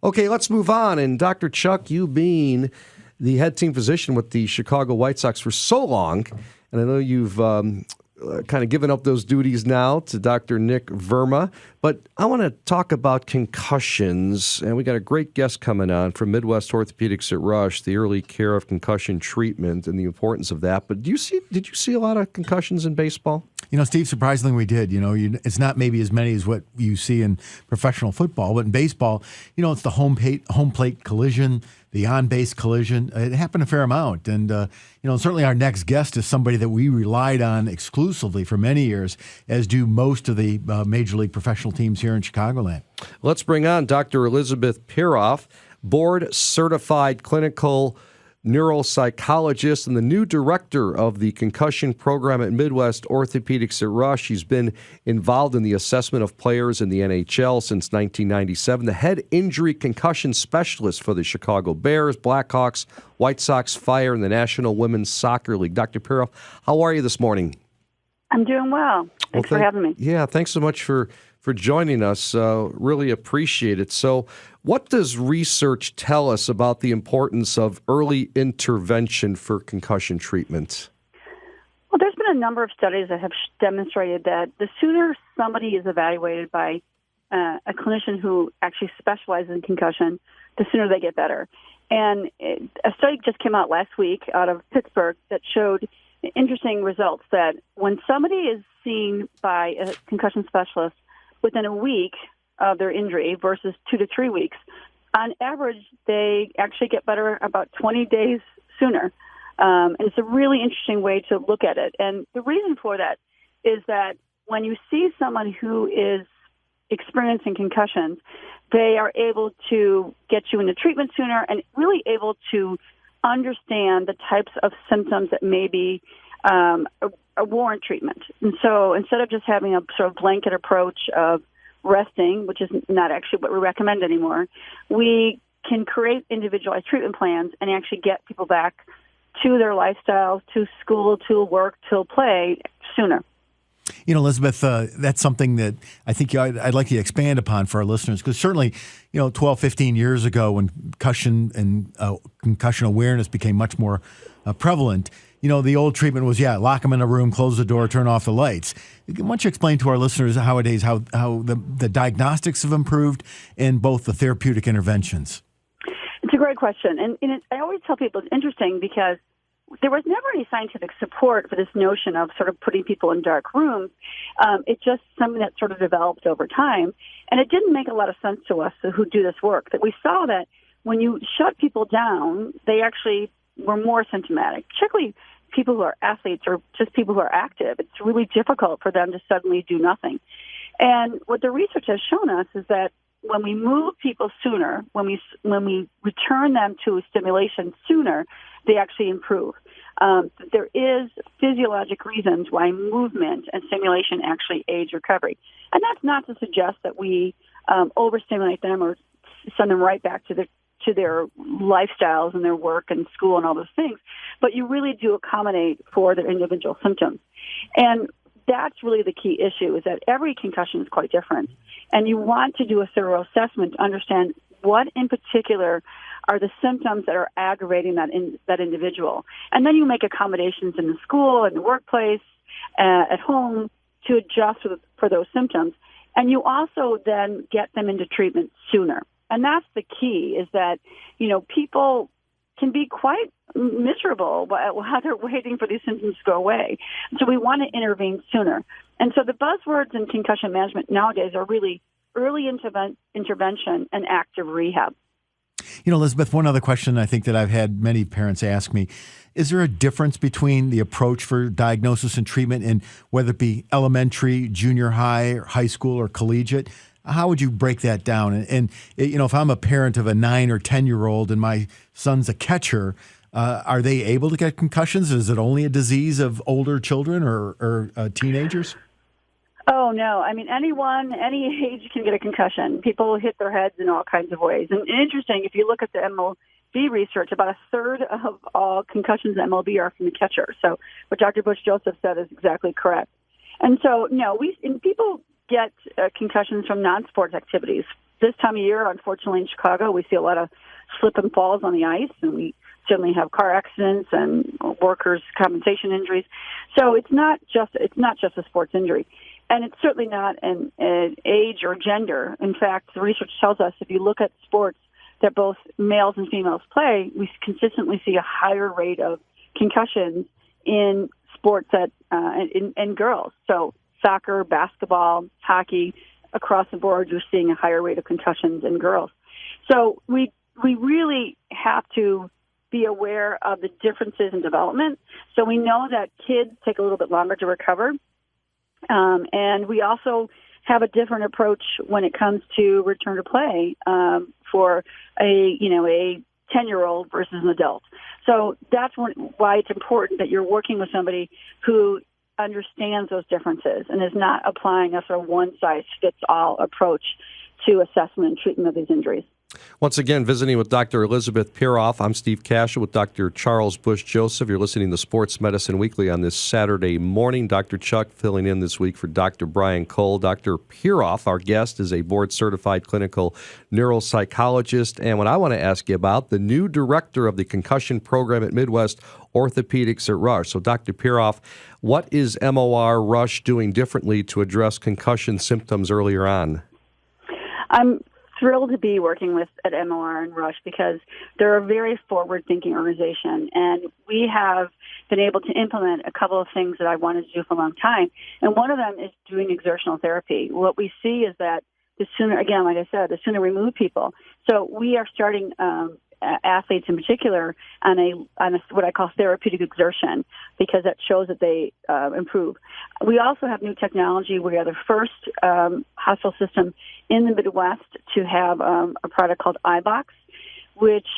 Okay, let's move on. And Dr. Chuck, you being the head team physician with the Chicago White Sox for so long, and I know you've kind of given up those duties now to Dr. Nick Verma, but I want to talk about concussions, and we got a great guest coming on from Midwest Orthopaedics at Rush, the early care of concussion treatment and the importance of that. But did you see a lot of concussions in baseball? Steve, surprisingly we did. It's not maybe as many as what you see in professional football, but in baseball, it's the home plate collision, the on-base collision. It happened a fair amount. And, certainly our next guest is somebody that we relied on exclusively for many years, as do most of the Major League professional teams here in Chicagoland. Let's bring on Dr. Elizabeth Pieroth, board-certified clinical neuropsychologist and the new director of the concussion program at Midwest Orthopaedics at Rush. She's been involved in the assessment of players in the NHL since 1997, the head injury concussion specialist for the Chicago Bears, Blackhawks, White Sox, Fire, and the National Women's Soccer League. Dr. Pieroth, how are you this morning? I'm doing well. Thanks for having me. Yeah, thanks so much for joining us. Really appreciate it. So what does research tell us about the importance of early intervention for concussion treatment? Well, there's been a number of studies that have demonstrated that the sooner somebody is evaluated by a clinician who actually specializes in concussion, the sooner they get better. And a study just came out last week out of Pittsburgh that showed interesting results that when somebody is seen by a concussion specialist within a week of their injury versus 2 to 3 weeks, on average, they actually get better about 20 days sooner. And it's a really interesting way to look at it. And the reason for that is that when you see someone who is experiencing concussions, they are able to get you into treatment sooner and really able to understand the types of symptoms that may be a warrant treatment. And so instead of just having a sort of blanket approach of resting, which is not actually what we recommend anymore, we can create individualized treatment plans and actually get people back to their lifestyles, to school, to work, to play sooner. Elizabeth, that's something that I think I'd like you to expand upon for our listeners, because certainly, 12, 15 years ago when concussion and concussion awareness became much more prevalent, the old treatment was, lock them in a room, close the door, turn off the lights. Why don't you explain to our listeners nowadays how the diagnostics have improved and both the therapeutic interventions? It's a great question. And I always tell people it's interesting because there was never any scientific support for this notion of sort of putting people in dark rooms. It's just something that sort of developed over time. And it didn't make a lot of sense to us who do this work, that we saw that when you shut people down, they actually were more symptomatic, particularly people who are athletes or just people who are active. It's really difficult for them to suddenly do nothing. And what the research has shown us is that when we move people sooner, when we return them to stimulation sooner, they actually improve. There is physiologic reasons why movement and stimulation actually aids recovery. And that's not to suggest that we overstimulate them or send them right back to their lifestyles and their work and school and all those things, but you really do accommodate for their individual symptoms. And that's really the key issue, is that every concussion is quite different. And you want to do a thorough assessment to understand what in particular are the symptoms that are aggravating that individual. And then you make accommodations in the school, in the workplace, at home to adjust for those symptoms. And you also then get them into treatment sooner. And that's the key, is that, people can be quite miserable while they're waiting for these symptoms to go away. So we want to intervene sooner. And so the buzzwords in concussion management nowadays are really early intervention and active rehab. Elizabeth, one other question I think that I've had many parents ask me, is there a difference between the approach for diagnosis and treatment in whether it be elementary, junior high, or high school, or collegiate? How would you break that down? And if I'm a parent of a 9 or 10-year-old and my son's a catcher, are they able to get concussions? Is it only a disease of older children or teenagers? Oh, no. I mean, anyone, any age can get a concussion. People hit their heads in all kinds of ways. And interesting, if you look at the MLB research, about a third of all concussions in MLB are from the catcher. So what Dr. Bush-Joseph said is exactly correct. And so, no, people get concussions from non-sports activities, this time of year, unfortunately, in Chicago, we see a lot of slip and falls on the ice, and we certainly have car accidents and workers' compensation injuries. So it's not just a sports injury. And it's certainly not an age or gender. In fact, the research tells us if you look at sports that both males and females play, we consistently see a higher rate of concussions in sports in girls. So soccer, basketball, hockey, across the board, you're seeing a higher rate of concussions in girls. So we really have to be aware of the differences in development. So we know that kids take a little bit longer to recover. And we also have a different approach when it comes to return to play for a 10-year-old versus an adult. So that's why it's important that you're working with somebody who understands those differences and is not applying a sort of one-size-fits-all approach to assessment and treatment of these injuries. Once again, visiting with Dr. Elizabeth Pieroth. I'm Steve Kashul with Dr. Charles Bush-Joseph. You're listening to Sports Medicine Weekly on this Saturday morning. Dr. Chuck filling in this week for Dr. Brian Cole. Dr. Pieroth, our guest, is a board-certified clinical neuropsychologist. And what I want to ask you about, the new director of the concussion program at Midwest Orthopaedics at Rush. So, Dr. Pieroth, what is MOR Rush doing differently to address concussion symptoms earlier on? I'm thrilled to be working at MOR and Rush because they're a very forward-thinking organization, and we have been able to implement a couple of things that I wanted to do for a long time, and one of them is doing exertional therapy. What we see is that the sooner, again, like I said, the sooner we move people. So we are starting athletes in particular on a what I call therapeutic exertion because that shows that they improve. We also have new technology. We are the first hospital system in the Midwest to have a product called iBox, which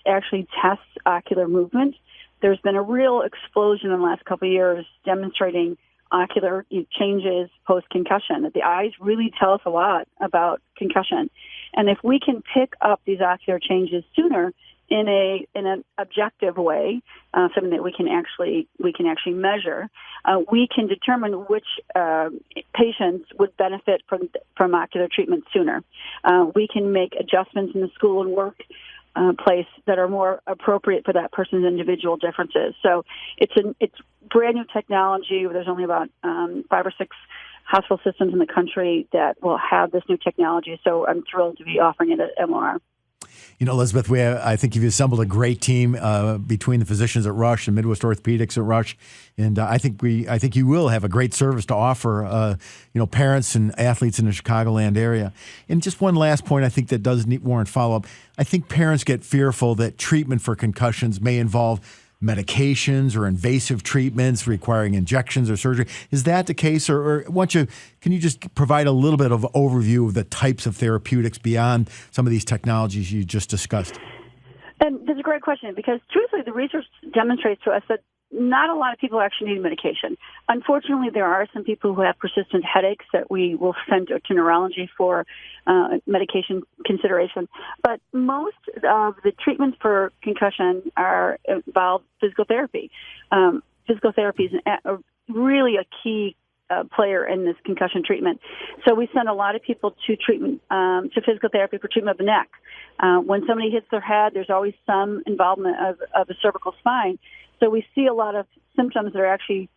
actually tests ocular movement. There's been a real explosion in the last couple of years demonstrating ocular changes post-concussion, that the eyes really tell us a lot about concussion. And if we can pick up these ocular changes sooner in an objective way, something that we can actually measure, we can determine which patients would benefit from ocular treatment sooner. We can make adjustments in the school and work place that are more appropriate for that person's individual differences. So it's brand new technology. There's only about 5 or 6 hospital systems in the country that will have this new technology. So I'm thrilled to be offering it at MOR. You know, Elizabeth, I think you've assembled a great team between the physicians at Rush and Midwest Orthopaedics at Rush, and I think you will have a great service to offer, parents and athletes in the Chicagoland area. And just one last point, I think that does warrant follow-up. I think parents get fearful that treatment for concussions may involve medications or invasive treatments requiring injections or surgery. Is that the case? Or can you just provide a little bit of overview of the types of therapeutics beyond some of these technologies you just discussed? And that's a great question because truthfully, the research demonstrates to us that not a lot of people actually need medication. Unfortunately, there are some people who have persistent headaches that we will send to neurology for medication consideration. But most of the treatments for concussion involve physical therapy. Physical therapy is really a key player in this concussion treatment. So we send a lot of people to treatment, to physical therapy for treatment of the neck. When somebody hits their head, there's always some involvement of the cervical spine. So we see a lot of symptoms that are actually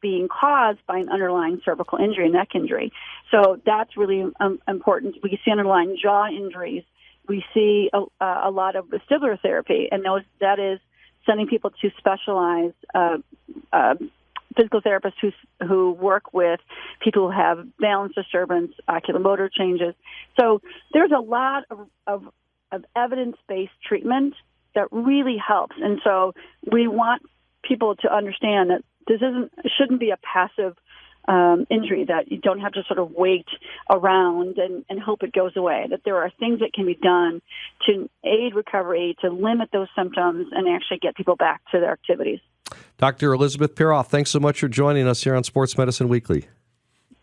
being caused by an underlying cervical injury, a neck injury. So that's really important. We see underlying jaw injuries. We see a lot of vestibular therapy, and that is sending people to specialized physical therapists who work with people who have balance disturbance, oculomotor changes. So there's a lot of evidence-based treatment that really helps. And so we want people to understand that this shouldn't be a passive injury, that you don't have to sort of wait around and hope it goes away, that there are things that can be done to aid recovery, to limit those symptoms, and actually get people back to their activities. Dr. Elizabeth Pieroth, thanks so much for joining us here on Sports Medicine Weekly.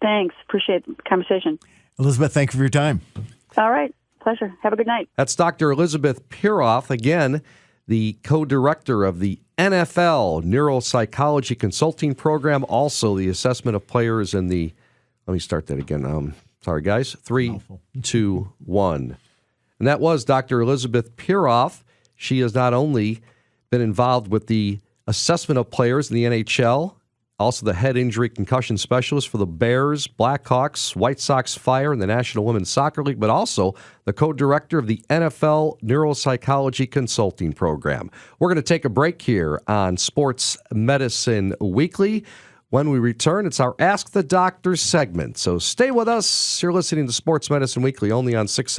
Thanks. Appreciate the conversation. Elizabeth, thank you for your time. All right. Pleasure. Have a good night. That's Dr. Elizabeth Pieroth, again, the co-director of the NFL Neuropsychology Consulting Program, also the assessment of players in the, let me start that again, Sorry, guys. 3, 2, 1. And that was Dr. Elizabeth Pieroth. She has not only been involved with the assessment of players in the NHL, also the head injury concussion specialist for the Bears, Blackhawks, White Sox Fire, and the National Women's Soccer League, but also the co-director of the NFL Neuropsychology Consulting Program. We're going to take a break here on Sports Medicine Weekly. When we return, it's our Ask the Doctor segment. So stay with us. You're listening to Sports Medicine Weekly only on 6